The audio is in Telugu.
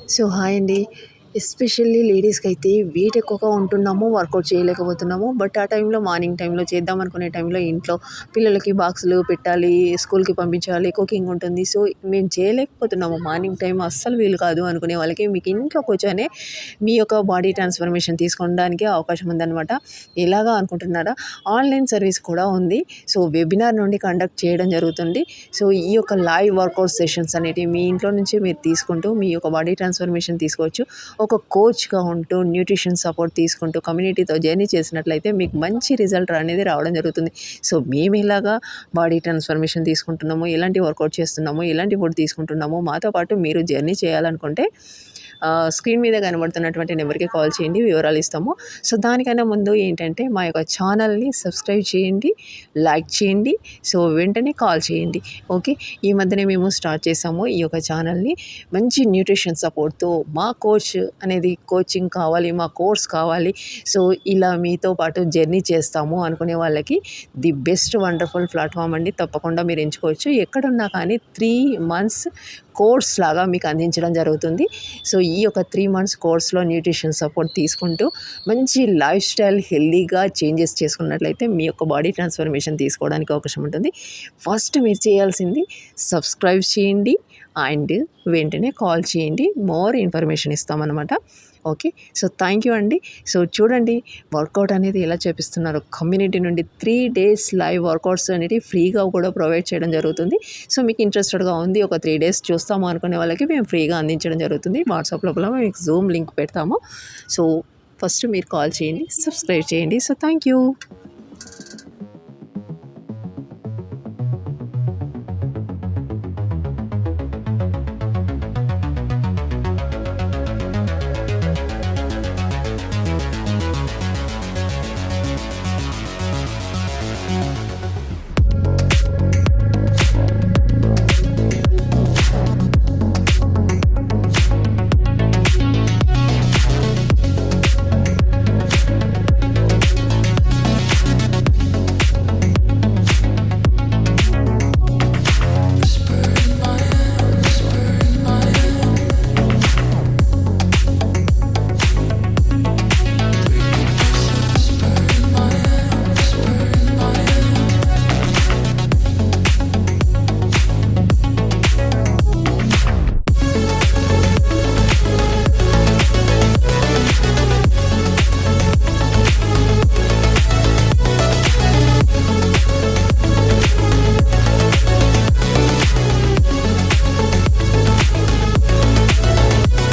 సో హాయ్ అండి. ఎస్పెషల్లీ లేడీస్‌కైతే వెయిట్ ఎక్కువగా ఉంటున్నాము, వర్కౌట్ చేయలేకపోతున్నాము. బట్ ఆ టైంలో మార్నింగ్ టైంలో చేద్దాం అనుకునే టైంలో ఇంట్లో పిల్లలకి బాక్సులు పెట్టాలి, స్కూల్‌కి పంపించాలి, కుకింగ్ ఉంటుంది. సో మేము చేయలేకపోతున్నాము. మార్నింగ్ టైం అస్సలు వీలు కాదు అనుకునే వాళ్ళకి మీకు ఇంట్లో కూర్చొనే మీ యొక్క బాడీ ట్రాన్స్‌ఫర్మేషన్ తీసుకోవడానికి అవకాశం ఉందనమాట. ఎలాగా అనుకుంటున్నారా? ఆన్‌లైన్ సర్వీస్ కూడా ఉంది. సో వెబినార్ నుండి కండక్ట్ చేయడం జరుగుతుంది. సో ఈ యొక్క లైవ్ వర్కౌట్ సెషన్స్ అనేటివి మీ ఇంట్లో నుంచి మీరు తీసుకుంటూ మీ యొక్క బాడీ ట్రాన్స్ఫర్మేషన్ తీసుకోవచ్చు. ఒక కోచ్‌గా ఉంటూ న్యూట్రిషన్ సపోర్ట్ తీసుకుంటూ కమ్యూనిటీతో జర్నీ చేసినట్లయితే మీకు మంచి రిజల్ట్ అనేది రావడం జరుగుతుంది. సో మేము ఎలాగా బాడీ ట్రాన్స్ఫర్మేషన్ తీసుకుంటున్నాము, ఎలాంటి వర్కౌట్ చేస్తున్నాము, ఎలాంటి ఫుడ్ తీసుకుంటున్నాము, మాతో పాటు మీరు జర్నీ చేయాలనుకుంటే స్క్రీన్ మీద కనబడుతున్నటువంటి నెంబర్‌కి కాల్ చేయండి, వివరాలు ఇస్తాము. సో దానికన్నా ముందు ఏంటంటే మా యొక్క ఛానల్‌ని సబ్స్క్రైబ్ చేయండి, లైక్ చేయండి. సో వెంటనే కాల్ చేయండి. ఓకే. ఈ మధ్యనే మేము స్టార్ట్ చేసాము ఈ యొక్క ఛానల్‌ని. మంచి న్యూట్రిషన్ సపోర్ట్‌తో మా కోచ్ అనేది కోచింగ్ కావాలి, మా కోర్స్ కావాలి. సో ఇలా మీతో పాటు జర్నీ చేస్తాము అనుకునే వాళ్ళకి ది బెస్ట్ వండర్‌ఫుల్ ప్లాట్‌ఫామ్ అండి. తప్పకుండా మీరు ఎంచుకోవచ్చు. ఎక్కడున్నా కానీ 3 మంత్స్ కోర్స్ లాగా మీకు అందించడం జరుగుతుంది. సో ఈ యొక్క 3 మంత్స్ కోర్స్‌లో న్యూట్రిషన్ సపోర్ట్ తీసుకుంటూ మంచి లైఫ్ స్టైల్ హెల్తీగా చేంజెస్ చేసుకున్నట్లయితే మీ యొక్క బాడీ ట్రాన్స్ఫర్మేషన్ తీసుకోవడానికి అవకాశం ఉంటుంది. ఫస్ట్ మీరు చేయాల్సింది సబ్స్క్రైబ్ చేయండి అండ్ వెంటనే కాల్ చేయండి. మోర్ ఇన్ఫర్మేషన్ ఇస్తామన్నమాట. ఓకే. సో థ్యాంక్ యూ అండి. సో చూడండి వర్కౌట్ అనేది ఎలా చేపిస్తున్నారు. కమ్యూనిటీ నుండి 3 డేస్ లైవ్ వర్కౌట్స్ అనేవి ఫ్రీగా కూడా ప్రొవైడ్ చేయడం జరుగుతుంది. సో మీకు ఇంట్రెస్టెడ్‌గా ఉంది, ఒక 3 డేస్ చూస్తాము అనుకునే వాళ్ళకి మేము ఫ్రీగా అందించడం జరుగుతుంది. వాట్సాప్‌లో కూడా మీకు జూమ్ లింక్ పెడతాము. సో ఫస్ట్ మీరు కాల్ చేయండి, సబ్స్క్రైబ్ చేయండి. So thank you.